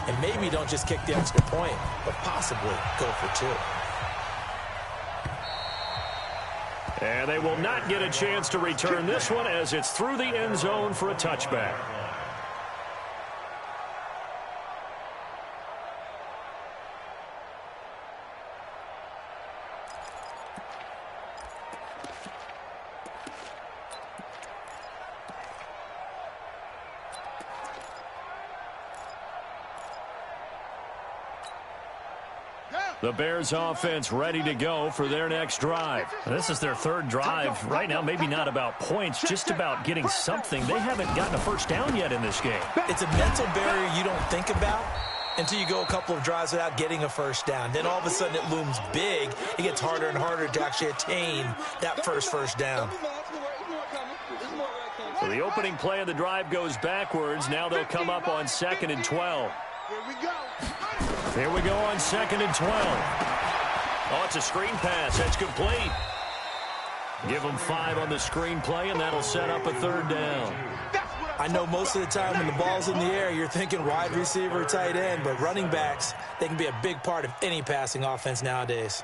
and maybe don't just kick the extra point, but possibly go for two. And they will not get a chance to return this one as it's through the end zone for a touchback. The Bears offense ready to go for their next drive. This is their third drive. Right now, maybe not about points, just about getting something. They haven't gotten a first down yet in this game. It's a mental barrier you don't think about until you go a couple of drives without getting a first down. Then all of a sudden it looms big. It gets harder and harder to actually attain that first down. So the opening play of the drive goes backwards. Now they'll come up on 2nd and 12. Here we go on 2nd and 12. Oh, it's a screen pass. That's complete. Give them 5 on the screen play, and that'll set up a third down. I know most of the time when the ball's in the air, you're thinking wide receiver, tight end, but running backs, they can be a big part of any passing offense nowadays.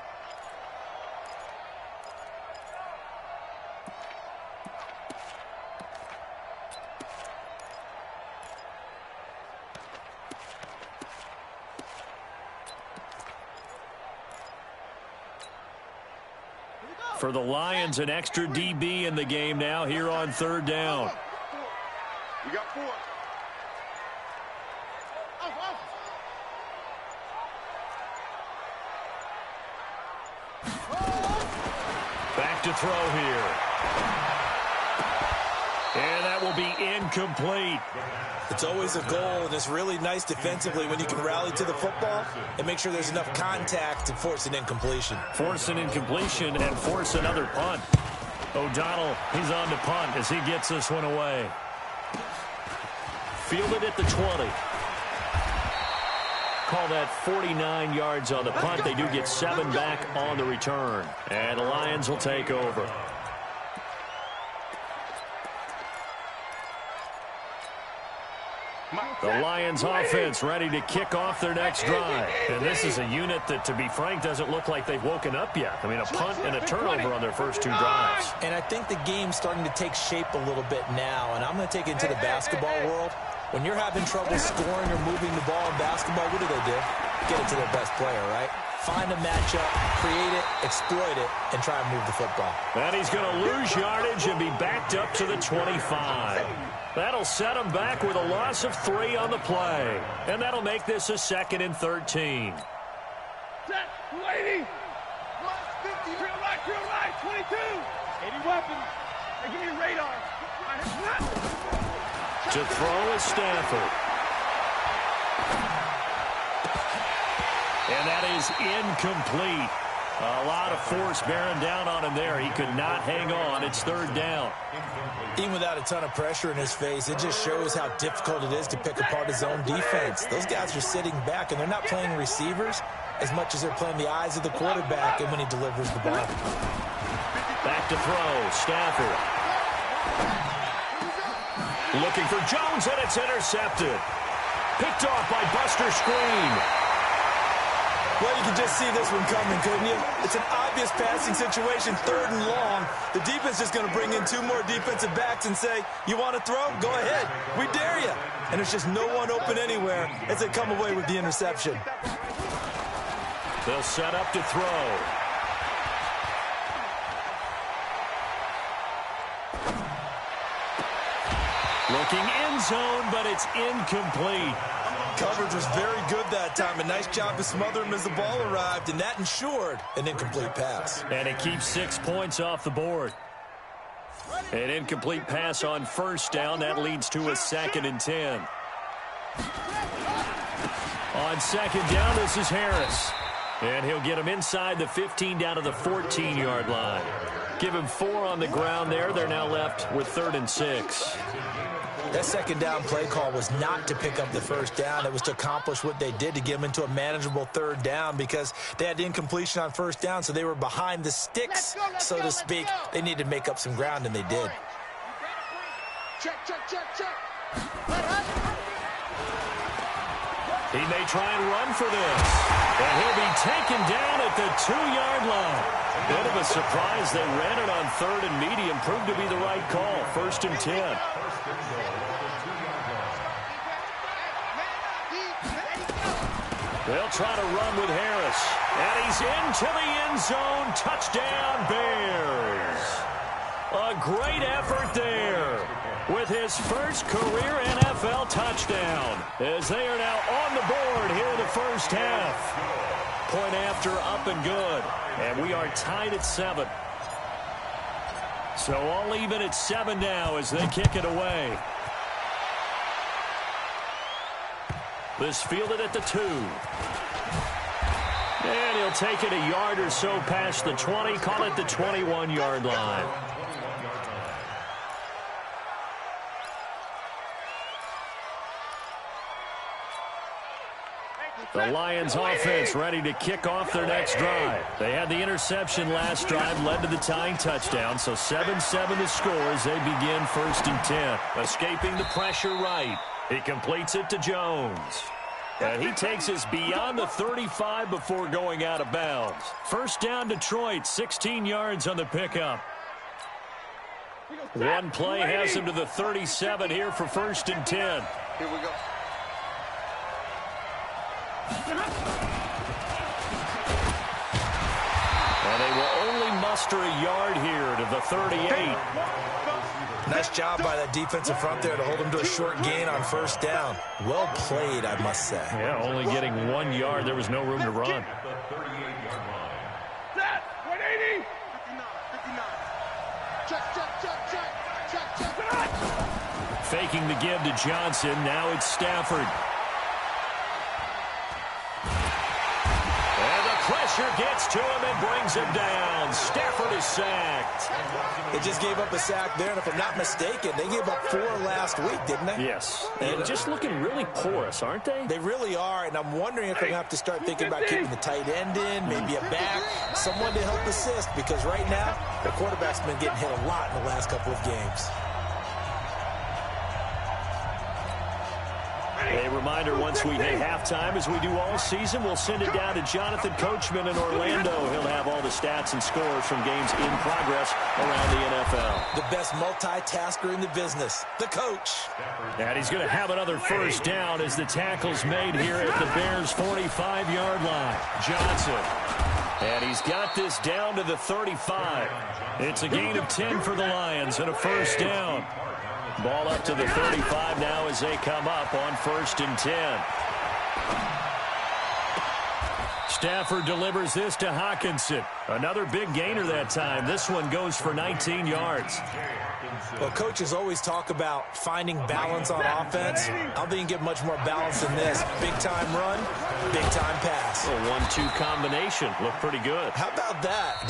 For the Lions, an extra DB in the game now here on third down. You got 4. Back to throw here. And that will be incomplete. It's always a goal, and it's really nice defensively when you can rally to the football and make sure there's enough contact to force an incompletion. Force an incompletion and force another punt. O'Donnell, he's on to punt as he gets this one away. Fielded at the 20. Call that 49 yards on the punt. They do get 7 back on the return. And the Lions will take over. The Lions offense ready to kick off their next drive. And this is a unit that, to be frank, doesn't look like they've woken up yet. I mean, a punt and a turnover on their first 2 drives. And I think the game's starting to take shape a little bit now. And I'm going to take it into the basketball world. When you're having trouble scoring or moving the ball in basketball, what do? Get it to their best player, right? Find a matchup, create it, exploit it, and try and move the football. And he's going to lose yardage and be backed up to the 25. That'll set him back with a loss of 3 on the play. And that'll make this a 2nd and 13. Set, 280. 50, drill right, 22. 80 weapons. They give me radar. To throw is Stafford. And that is incomplete. A lot of force bearing down on him there. He could not hang on. It's 3rd down. Even without a ton of pressure in his face, it just shows how difficult it is to pick apart his own defense. Those guys are sitting back, and they're not playing receivers as much as they're playing the eyes of the quarterback and when he delivers the ball. Back to throw, Stafford. Looking for Jones, and it's intercepted. Picked off by Buster Screen. Well, you can just see this one coming, couldn't you? It's an obvious passing situation, 3rd and long. The defense is going to bring in 2 more defensive backs and say, you want to throw? Go ahead. We dare you. And there's just no one open anywhere as they come away with the interception. They'll set up to throw. Looking end zone, but it's incomplete. Coverage was very good that time. A nice job to smother him as the ball arrived, and that ensured an incomplete pass. And it keeps 6 points off the board. An incomplete pass on 1st down. That leads to a 2nd and 10. On 2nd down, this is Harris. And he'll get him inside the 15 down to the 14-yard line. Give him 4 on the ground there. They're now left with 3rd and 6. That 2nd down play call was not to pick up the 1st down. It was to accomplish what they did, to get them into a manageable 3rd down, because they had incompletion on 1st down, so they were behind the sticks, so to speak. They needed to make up some ground, and they did. Check. He may try and run for this. And he'll be taken down at the 2-yard line. Bit of a surprise. They ran it on 3rd and medium. Proved to be the right call. 1st and 10. They'll try to run with Harris. And he's into the end zone. Touchdown, Bears. A great effort there with his first career NFL touchdown, as they are now on the board here in the first half. Point after, up and good. And we are tied at 7. So all even at 7 now as they kick it away. This fielded at the 2. And he'll take it a yard or so past the 20, call it the 21-yard line. The Lions offense ready to kick off their next drive. They had the interception last drive, led to the tying touchdown, so 7-7 the score as they begin 1st and 10. Escaping the pressure right. He completes it to Jones. And he takes us beyond the 35 before going out of bounds. First down Detroit, 16 yards on the pickup. One play has him to the 37 here for 1st and 10. Here we go. And they will only muster a yard here to the 38. Nice job by that defensive front there to hold him to a short gain on 1st down. Well played, I must say. Yeah, only getting 1 yard. There was no room to run. Set. 180. 59. Check. Faking the give to Johnson. Now it's Stafford. And the pressure gets to him and brings him down. Stafford is sacked. They just gave up a sack there, and if I'm not mistaken, they gave up 4 last week, didn't they? Yes. And just looking really porous, aren't they? They really are, and I'm wondering if they're going to have to start thinking about keeping the tight end in, maybe a back, someone to help assist, because right now, the quarterback's been getting hit a lot in the last couple of games. A reminder, once we hit halftime, as we do all season, we'll send it down to Jonathan Coachman in Orlando. He'll have all the stats and scores from games in progress around the NFL. The best multitasker in the business, the coach. And he's going to have another first down as the tackle's made here at the Bears' 45-yard line. Johnson. And he's got this down to the 35. It's a gain of 10 for the Lions and a first down. Ball up to the 35 now as they come up on 1st and 10. Stafford delivers this to Hawkinson. Another big gainer that time. This one goes for 19 yards. Well, coaches always talk about finding balance on offense. I don't think you can get much more balance than this. Big-time run, big-time pass. A 1-2 combination. Looked pretty good. How about that?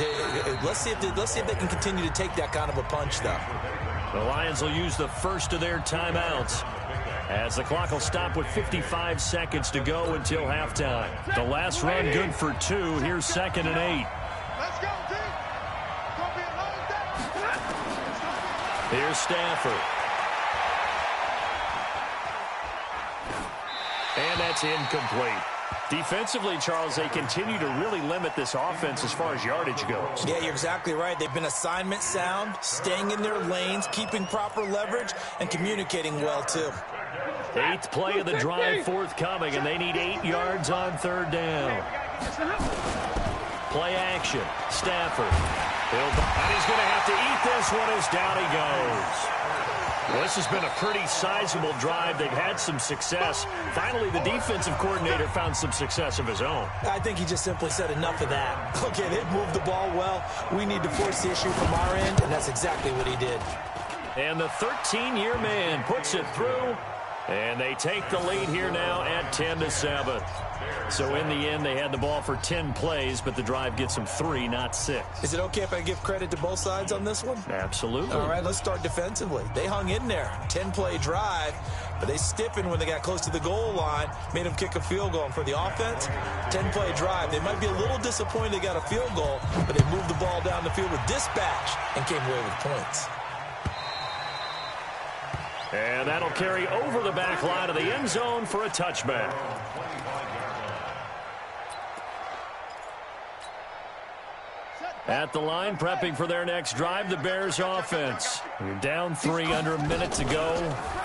Let's see if they can continue to take that kind of a punch, though. The Lions will use the first of their timeouts as the clock will stop with 55 seconds to go until halftime. The last run good for 2. Here's 2nd and 8. Let's go, team. It's going to be a long day. Here's Stafford. And that's incomplete. Defensively, Charles, they continue to really limit this offense as far as yardage goes. Yeah, you're exactly right. They've been assignment sound, staying in their lanes, keeping proper leverage, and communicating well, too. 8th play of the drive forthcoming, and they need 8 yards on 3rd down. Play action. Stafford. And he's going to have to eat this one as down he goes. Well, this has been a pretty sizable drive. They've had some success. Finally, the defensive coordinator found some success of his own. I think he just simply said enough of that. Okay, they've moved the ball well. We need to force the issue from our end, and that's exactly what he did. And the 13-year man puts it through, and they take the lead here now at 10-7. So in the end, they had the ball for 10 plays, but the drive gets them 3, not 6. Is it okay if I give credit to both sides on this one? Absolutely. All right, let's start defensively. They hung in there. 10-play drive, but they stiffened when they got close to the goal line, made them kick a field goal. And for the offense, 10-play drive. They might be a little disappointed they got a field goal, but they moved the ball down the field with dispatch and came away with points. And that'll carry over the back line of the end zone for a touchback. At the line, prepping for their next drive, the Bears offense. You're down 3 under a minute to go.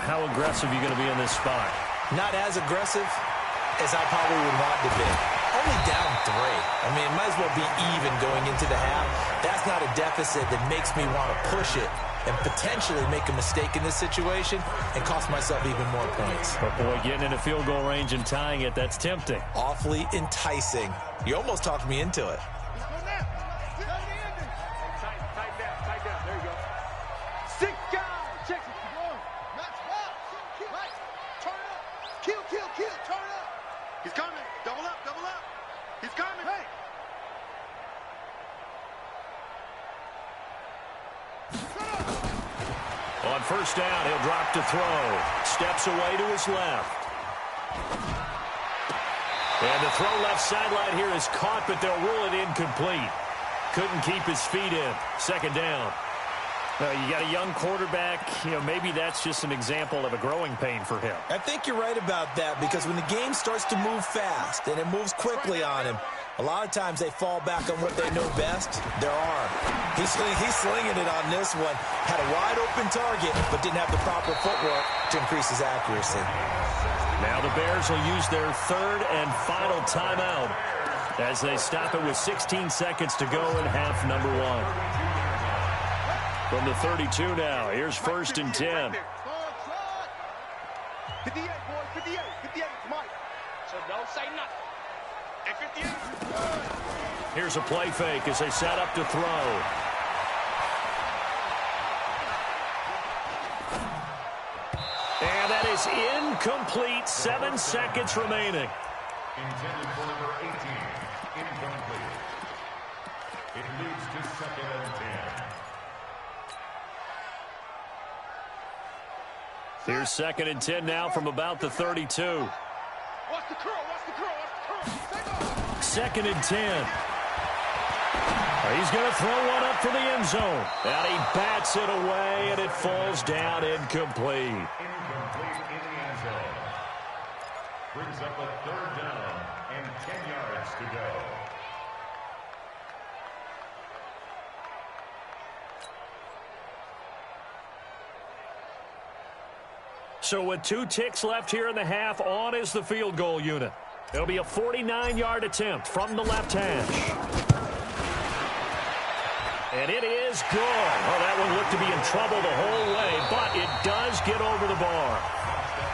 How aggressive are you going to be in this spot? Not as aggressive as I probably would want to be. Only down 3. I mean, it might as well be even going into the half. That's not a deficit that makes me want to push it and potentially make a mistake in this situation and cost myself even more points. But boy, getting in a field goal range and tying it, that's tempting. Awfully enticing. You almost talked me into it. He's coming. Double up, double up. He's coming. Hey. On first down, he'll drop to throw. Steps away to his left. And the throw left sideline here is caught, but they'll rule it incomplete. Couldn't keep his feet in. Second down. You got a young quarterback. Maybe that's just an example of a growing pain for him. I think you're right about that, because when the game starts to move fast and it moves quickly on him, a lot of times they fall back on what they know best, their arm. He's slinging it on this one. Had a wide open target, but didn't have the proper footwork to increase his accuracy. Now the Bears will use their third and final timeout as they stop it with 16 seconds to go in half number 1. From the 32 now, here's first and 10. 58, boys, 58, 58, come on. So don't say nothing. At 58. Here's a play fake as they set up to throw. And that is incomplete. 7 seconds remaining. Intended for number 18, incomplete. It leads to second and 10. Here's second and 10 now from about the 32. Watch the curl, watch the curl, watch the curl. Second and 10. He's going to throw one up for the end zone. And he bats it away, and it falls down incomplete. Incomplete in the end zone. Brings up a third down and 10 yards to go. So with 2 ticks left here in the half, on is the field goal unit. It'll be a 49-yard attempt from the left hash. And it is good. Oh, that one looked to be in trouble the whole way, but it does get over the bar.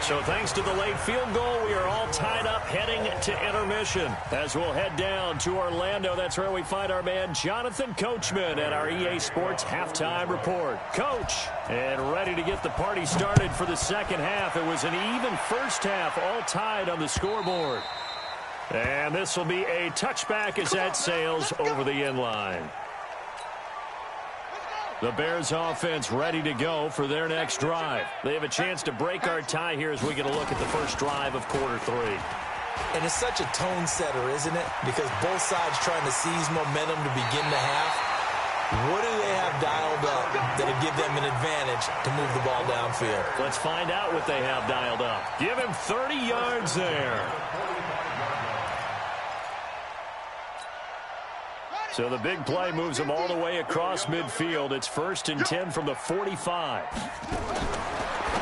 So thanks to the late field goal, we are all tied up heading to intermission. As we'll head down to Orlando, that's where we find our man Jonathan Coachman at our EA Sports Halftime Report. Coach, and ready to get the party started for the second half. It was an even first half, all tied on the scoreboard. And this will be a touchback as that sails over the end line. The Bears offense ready to go for their next drive. They have a chance to break our tie here as we get a look at the first drive of quarter 3. And it's such a tone setter, isn't it? Because both sides trying to seize momentum to begin the half. What do they have dialed up that'll give them an advantage to move the ball downfield? Let's find out what they have dialed up. Give him 30 yards there. So the big play moves them all the way across midfield. It's first and 10 from the 45.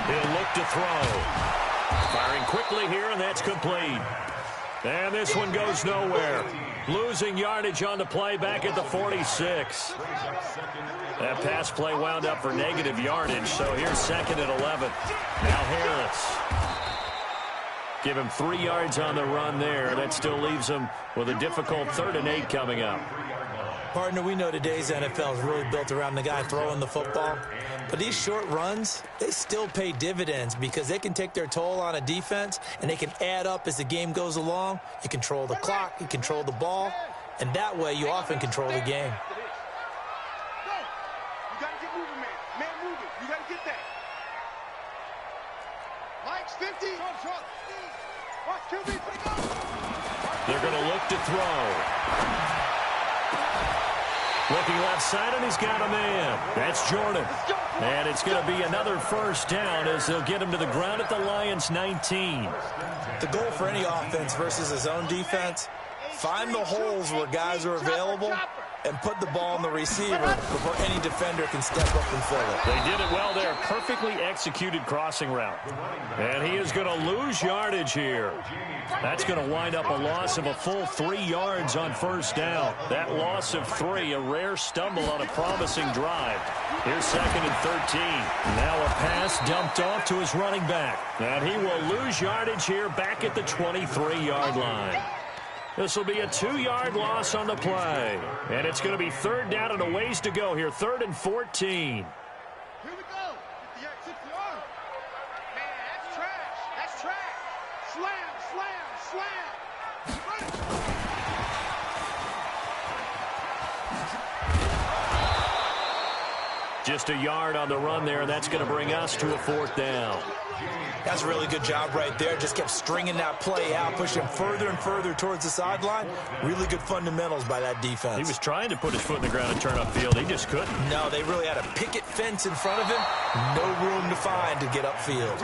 He'll look to throw. Firing quickly here, and that's complete. And this one goes nowhere. Losing yardage on the play back at the 46. That pass play wound up for negative yardage, so here's second and 11. Now Harris. Give him 3 yards on the run there. That still leaves him with a difficult 3rd and 8 coming up. Partner, we know today's NFL is really built around the guy throwing the football. But these short runs, they still pay dividends because they can take their toll on a defense, and they can add up as the game goes along. You control the clock, you control the ball, and that way you often control the game. You got to get moving, man. Man moving. You got to get that. Mike's 50. Watch QB. They're going to look to throw. Looking left side, and he's got a man. That's Jordan. And it's going to be another first down as they'll get him to the ground at the Lions' 19. The goal for any offense versus his own defense Find the holes where guys are available and put the ball on the receiver before any defender can step up and fill it. They did it well there. Perfectly executed crossing route. And he is going to lose yardage here. That's going to wind up a loss of a full 3 yards on first down. That loss of 3, a rare stumble on a promising drive. Here's 2nd and 13. Now a pass dumped off to his running back. And he will lose yardage here back at the 23-yard line. This will be a 2-yard loss on the play. And it's going to be 3rd down and a ways to go here. 3rd and 14. Here we go. 50-yard. Man, that's trash. That's trash. Slam, slam, slam. Run it. Just a yard on the run there, and that's going to bring us to a 4th down. That's a really good job right there. Just kept stringing that play out, pushing further and further towards the sideline. Really good fundamentals by that defense. He was trying to put his foot in the ground and turn upfield. He just couldn't. No, they really had a picket fence in front of him. No room to find to get upfield.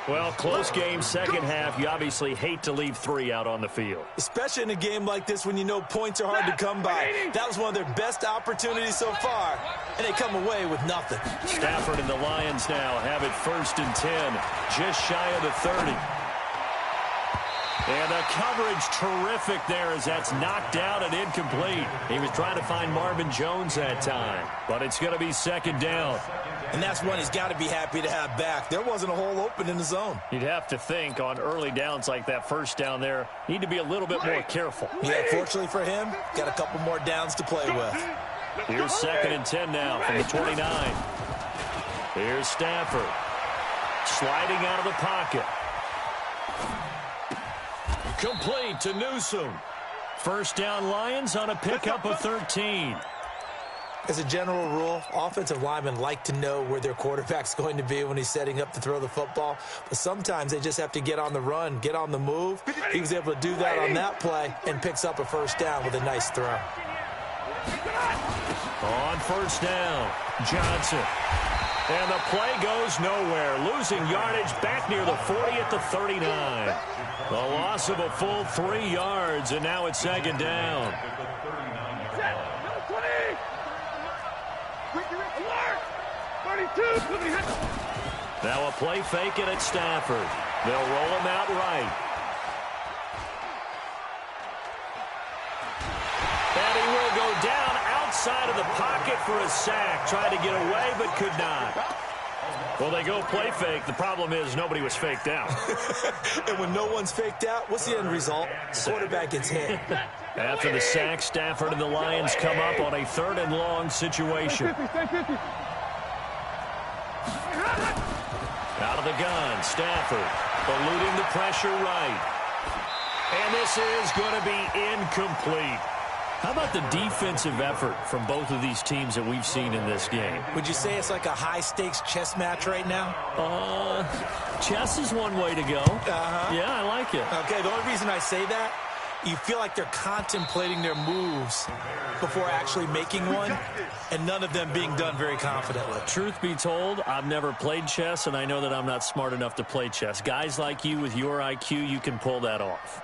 Well, close game, second half. You obviously hate to leave 3 out on the field. Especially in a game like this when you know points are hard to come by. That was one of their best opportunities so far, and they come away with nothing. Stafford and the Lions now have it 1st and 10, just shy of the 30. And the coverage terrific there as that's knocked out and incomplete. He was trying to find Marvin Jones that time, but it's going to be 2nd down. And that's one he's got to be happy to have back. There wasn't a hole open in the zone. You'd have to think on early downs like that, 1st down there, need to be a little bit more careful. Yeah, fortunately for him, got a couple more downs to play with. Here's 2nd and 10 now from the 29. Here's Stafford. Sliding out of the pocket. Complete to Newsome. 1st down Lions on a pickup of 13. As a general rule, offensive linemen like to know where their quarterback's going to be when he's setting up to throw the football. But sometimes they just have to get on the run, get on the move. He was able to do that on that play and picks up a 1st down with a nice throw. On 1st down, Johnson. And the play goes nowhere. Losing yardage back near the 40 at the 39. A loss of a full 3 yards, and now it's 2nd down. Now a play fake it at Stafford. They'll roll him out right. And he will go down outside of the pocket for a sack. Tried to get away, but could not. Well, they go play fake. The problem is nobody was faked out. And when no one's faked out, what's the end result? Quarterback gets hit. After the sack, Stafford and the Lions come up on a 3rd and long situation. Out of the gun, Stafford eluding the pressure right. And this is going to be incomplete. How about the defensive effort from both of these teams that we've seen in this game? Would you say it's like a high-stakes chess match right now? Chess is one way to go. Yeah, I like it. Okay, the only reason I say that, you feel like they're contemplating their moves before actually making one, and none of them being done very confidently. Truth be told, I've never played chess, and I know that I'm not smart enough to play chess. Guys like you with your IQ, you can pull that off.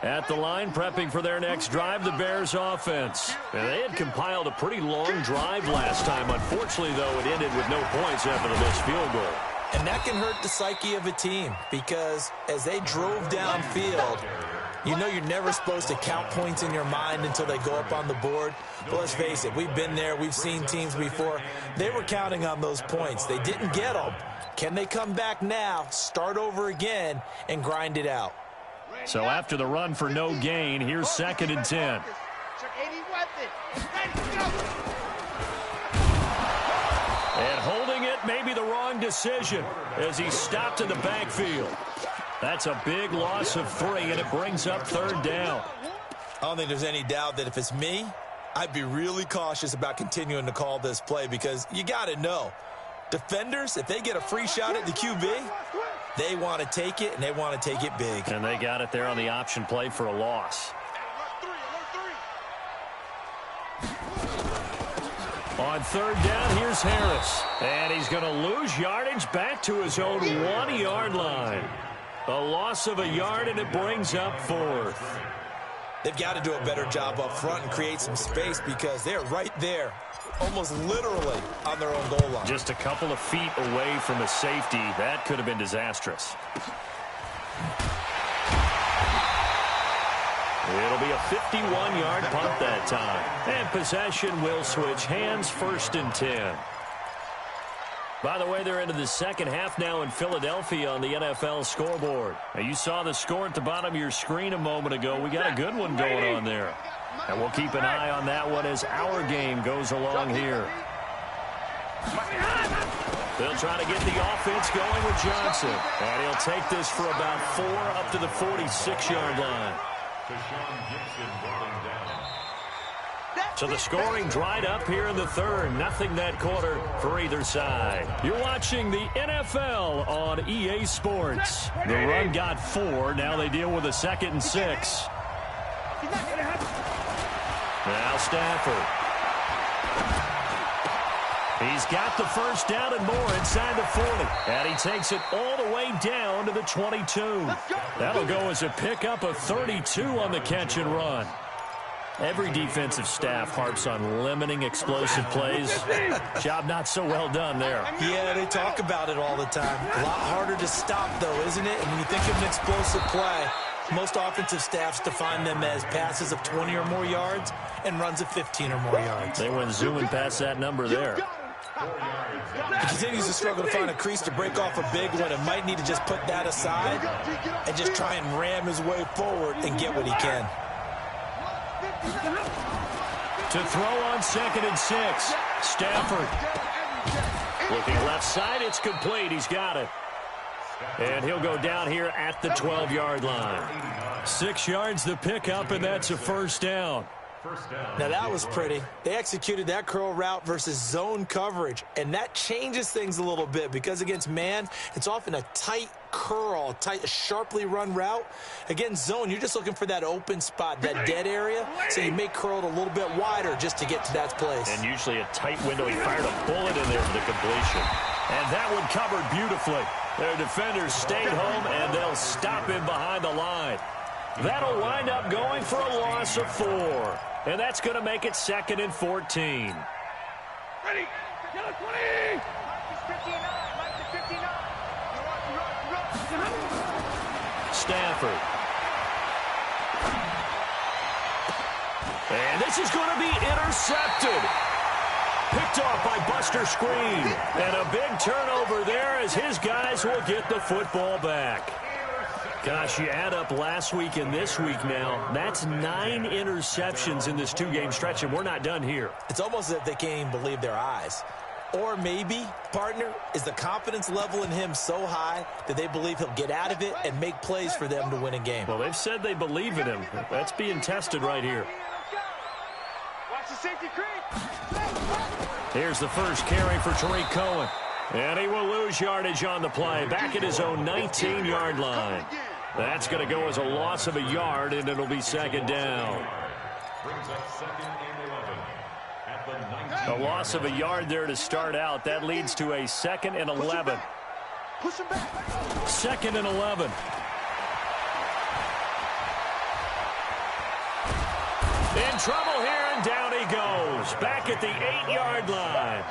At the line, prepping for their next drive, the Bears offense. And they had compiled a pretty long drive last time. Unfortunately, though, it ended with no points after the missed field goal. And that can hurt the psyche of a team because as they drove downfield, you know you're never supposed to count points in your mind until they go up on the board. But let's face it, we've been there. We've seen teams before. They were counting on those points. They didn't get them. Can they come back now, start over again, and grind it out? So after the run for no gain, here's 2nd and 10. And holding it may be the wrong decision as he stopped in the backfield. That's a big loss of 3, and it brings up 3rd down. I don't think there's any doubt that if it's me, I'd be really cautious about continuing to call this play because you got to know, defenders, if they get a free shot at the QB, they want to take it, and they want to take it big. And they got it there on the option play for a loss. On third down, here's Harris. And he's going to lose yardage back to his own 1-yard line. A loss of a yard, and it brings up fourth. They've got to do a better job up front and create some space because they're right there, almost literally on their own goal line. Just a couple of feet away from a safety. That could have been disastrous. It'll be a 51-yard punt that time. And possession will switch hands, 1st and 10. By the way, they're into the second half now in Philadelphia on the NFL scoreboard. Now, you saw the score at the bottom of your screen a moment ago. We got a good one going on there. And we'll keep an eye on that one as our game goes along here. They'll try to get the offense going with Johnson. And he'll take this for about 4 up to the 46-yard line. So the scoring dried up here in the third. Nothing that quarter for either side. You're watching the NFL on EA Sports. The run got 4. Now they deal with a 2nd and 6. Now Stafford. He's got the first down and more inside the 40. And he takes it all the way down to the 22. That'll go as a pickup of 32 on the catch and run. Every defensive staff harps on limiting explosive plays. Job not so well done there. Yeah, they talk about it all the time. A lot harder to stop, though, isn't it? And when you think of an explosive play, most offensive staffs define them as passes of 20 or more yards and runs of 15 or more yards. They went zooming past that number there. He continues to struggle to find a crease to break off a big one and might need to just put that aside and just try and ram his way forward and get what he can. To throw on 2nd and 6. Stafford. Looking left side, it's complete. He's got it. And he'll go down here at the 12-yard line. 6 yards the pickup, and that's a first down. Now that was pretty. They executed that curl route versus zone coverage, and that changes things a little bit because against man, it's often a tight curl, a sharply run route. Against zone, you're just looking for that open spot, that dead area, so you may curl it a little bit wider just to get to that place. And usually a tight window. He fired a bullet in there for the completion. And that one covered beautifully. Their defenders stayed home, and they'll stop him behind the line. That'll wind up going for a loss of 4. And that's going to make it 2nd and 14. Ready. 20. Stafford. And this is going to be intercepted. Picked off by Buster Screen. And a big turnover there as his guys will get the football back. Gosh, you add up last week and this week now, that's 9 interceptions in this 2-game stretch, and we're not done here. It's almost as if they can't even believe their eyes. Or maybe, partner, is the confidence level in him so high that they believe he'll get out of it and make plays for them to win a game. Well, they've said they believe in him. That's being tested right here. Watch the safety creep. Here's the first carry for Tariq Cohen. And he will lose yardage on the play, back at his own 19-yard line. That's going to go as a loss of a yard, and it'll be 2nd down. A loss of a yard there to start out. That leads to a 2nd and 11. 2nd and 11. In trouble here, and down he goes. Back at the 8-yard line.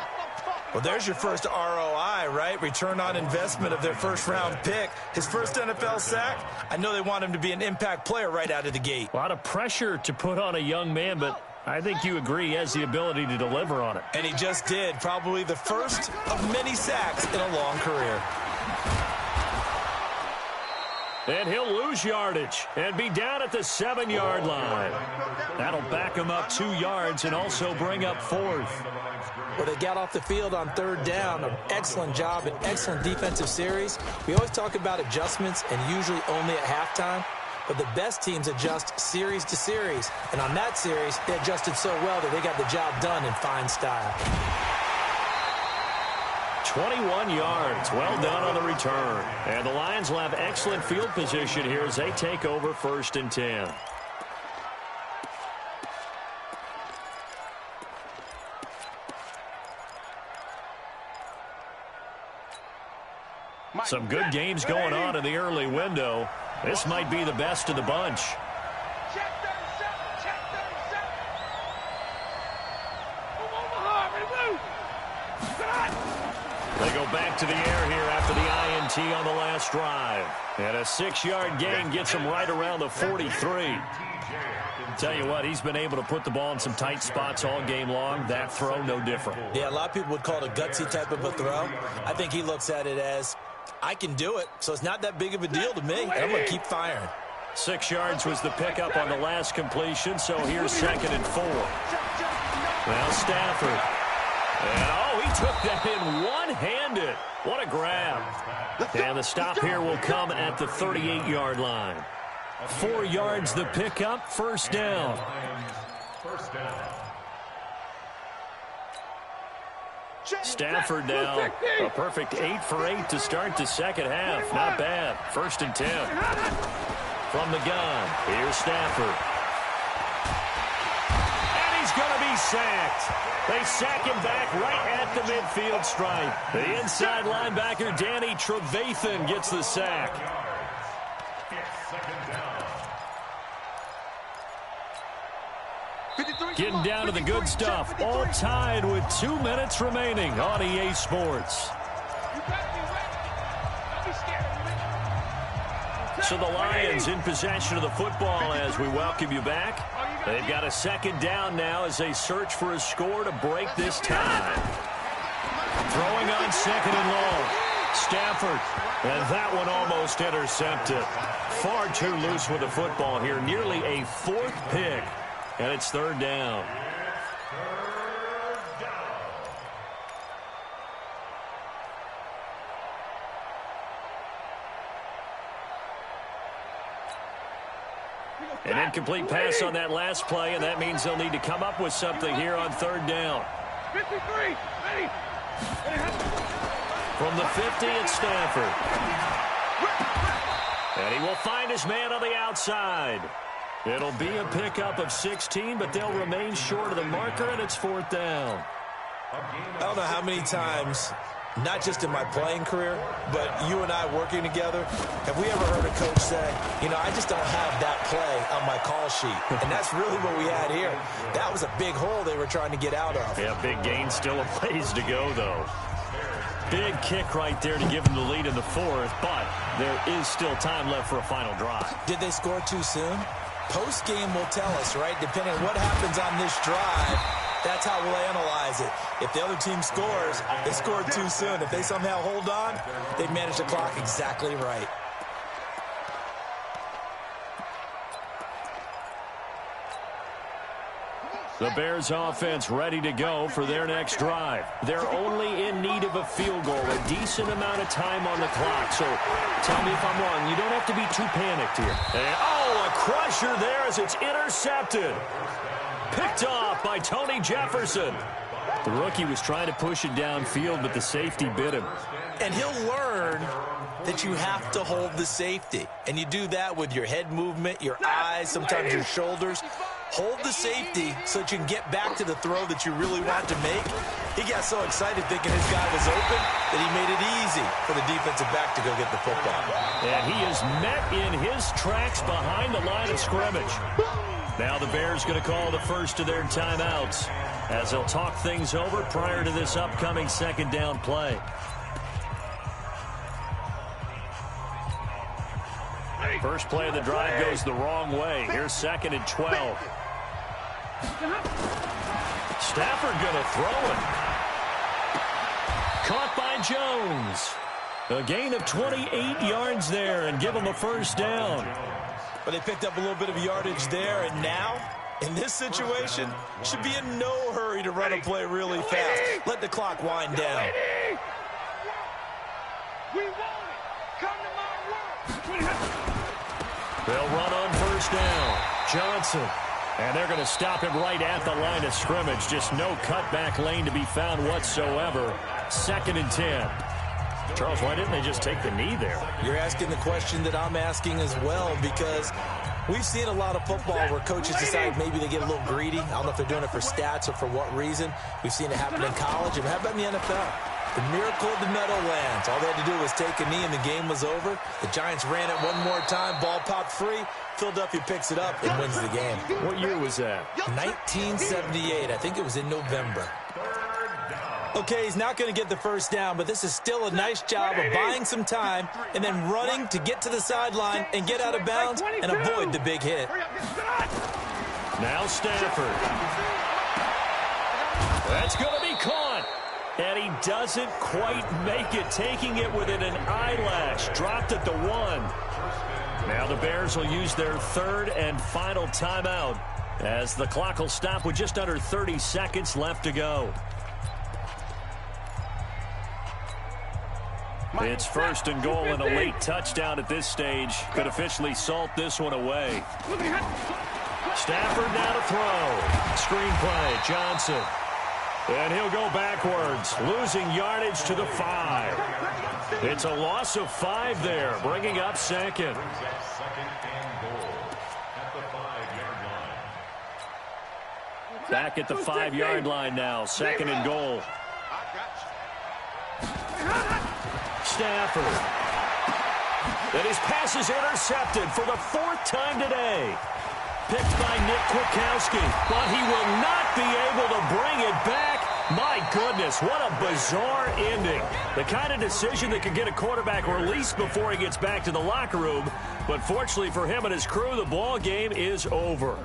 Well, there's your first ROI, right? Return on investment of their first-round pick. His first NFL sack. I know they want him to be an impact player right out of the gate. A lot of pressure to put on a young man, but I think you agree he has the ability to deliver on it. And he just did. Probably the first of many sacks in a long career. And he'll lose yardage and be down at the 7-yard line. That'll back him up 2 yards and also bring up 4th. Well, they got off the field on 3rd down. An excellent job, an excellent defensive series. We always talk about adjustments and usually only at halftime. But the best teams adjust series to series. And on that series, they adjusted so well that they got the job done in fine style. 21 yards. Well done on the return. And the Lions will have excellent field position here as they take over 1st and 10. Some good games going on in the early window. This might be the best of the bunch. Check 37. Check 37. Move over hard. Move. Come on. They go back to the air here after the INT on the last drive. And a 6-yard gain gets him right around the 43. Tell you what, he's been able to put the ball in some tight spots all game long. That throw, no different. Yeah, a lot of people would call it a gutsy type of a throw. I think he looks at it as, I can do it, so it's not that big of a deal to me. I'm going to keep firing. 6 yards was the pickup on the last completion, so here's 2nd and 4. Now Stafford. And, oh, he took that in one-handed. What a grab. And the stop here will come at the 38-yard line. 4 yards the pickup, first down. Stafford now, a perfect 8 for 8 to start the second half. Not bad. 1st and 10. From the gun, here's Stafford. And he's going to be sacked. They sack him back right at the midfield stripe. The inside linebacker, Danny Trevathan, gets the sack. Getting down to the good stuff. All tied with 2 minutes remaining on EA Sports. So the Lions in possession of the football as we welcome you back. They've got a 2nd down now as they search for a score to break this tie. Throwing on 2nd and long. Stafford. And that one almost intercepted. Far too loose with the football here. Nearly a 4th pick. And it's 3rd down. An incomplete pass on that last play, and that means they'll need to come up with something here on 3rd down. 53. Ready. From the 50, it's Stafford. And he will find his man on the outside. It'll be a pickup of 16, but they'll remain short of the marker, and it's 4th down. I don't know how many times, not just in my playing career, but you and I working together, have we ever heard a coach say, you know, I just don't have that play on my call sheet. And that's really what we had here. That was a big hole they were trying to get out of. Yeah, big gain, still a ways to go, though. Big kick right there to give them the lead in the 4th, but there is still time left for a final drive. Did they score too soon? Post-game will tell us, right? Depending on what happens on this drive, that's how we'll analyze it. If the other team scores, they scored too soon. If they somehow hold on, they manage the clock exactly right. The Bears offense ready to go for their next drive. They're only in need of a field goal, a decent amount of time on the clock. So tell me if I'm wrong. You don't have to be too panicked here. And, oh, a crusher there as it's intercepted. Picked off by Tony Jefferson. The rookie was trying to push it downfield, but the safety bit him. And he'll learn that you have to hold the safety. And you do that with your head movement, your eyes, sometimes your shoulders. Hold the safety so that you can get back to the throw that you really want to make. He got so excited thinking his guy was open that he made it easy for the defensive back to go get the football. And he is met in his tracks behind the line of scrimmage. Now the Bears going to call the first of their timeouts as they'll talk things over prior to this upcoming 2nd down play. First play of the drive goes the wrong way. Here's 2nd and 12. Stafford going to throw it. Caught by Jones. A gain of 28 yards there and give him a 1st down. But they picked up a little bit of yardage there, and now, in this situation, should be in no hurry to run a play really fast. Let the clock wind down. We want it. Come to my world. They'll run on 1st down. Johnson. And they're going to stop him right at the line of scrimmage. Just no cutback lane to be found whatsoever. 2nd and 10. Charles, why didn't they just take the knee there? You're asking the question that I'm asking as well, because we've seen a lot of football where coaches decide maybe they get a little greedy. I don't know if they're doing it for stats or for what reason. We've seen it happen in college, and how about in the NFL? The miracle of the Meadowlands. All they had to do was take a knee and the game was over. The Giants ran it one more time. Ball popped free. Philadelphia picks it up and wins the game. What year was that? 1978. I think it was in November. Okay, he's not going to get the first down, but this is still a nice job of buying some time and then running to get to the sideline and get out of bounds and avoid the big hit. Now Stafford. That's going to be caught. And he doesn't quite make it, taking it within an eyelash. Dropped at the 1. Now the Bears will use their third and final timeout as the clock will stop with just under 30 seconds left to go. It's first and goal and a late touchdown at this stage could officially salt this one away. Stafford now to throw. Screenplay, Johnson. And he'll go backwards, losing yardage to the 5. It's a loss of 5 there, bringing up second. Back at the 5-yard line now, second and goal. Stafford. And his pass is intercepted for the 4th time today. Picked by Nick Kwiatkowski, but he will not be able to bring it back. My goodness, what a bizarre ending. The kind of decision that could get a quarterback released before he gets back to the locker room. But fortunately for him and his crew, the ball game is over.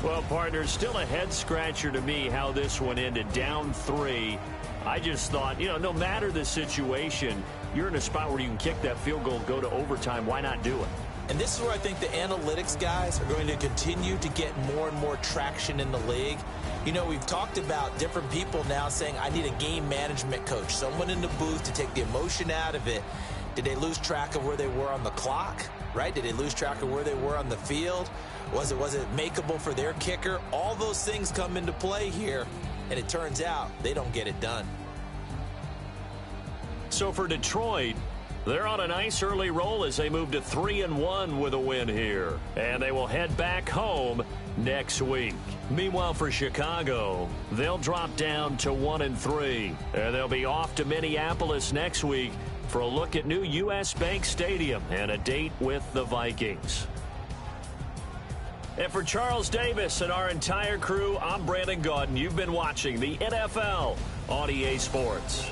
Well, partners, still a head-scratcher to me how this one ended, down 3. I just thought, no matter the situation, you're in a spot where you can kick that field goal, go to overtime. Why not do it? And this is where I think the analytics guys are going to continue to get more and more traction in the league. We've talked about different people now saying, I need a game management coach, someone in the booth to take the emotion out of it. Did they lose track of where they were on the clock, right? Did they lose track of where they were on the field? Was it makeable for their kicker? All those things come into play here, and it turns out they don't get it done. So for Detroit, they're on a nice early roll as they move to 3-1 with a win here. And they will head back home next week. Meanwhile, for Chicago, they'll drop down to 1-3. And they'll be off to Minneapolis next week for a look at new U.S. Bank Stadium and a date with the Vikings. And for Charles Davis and our entire crew, I'm Brandon Gaudin. You've been watching the NFL on EA Sports.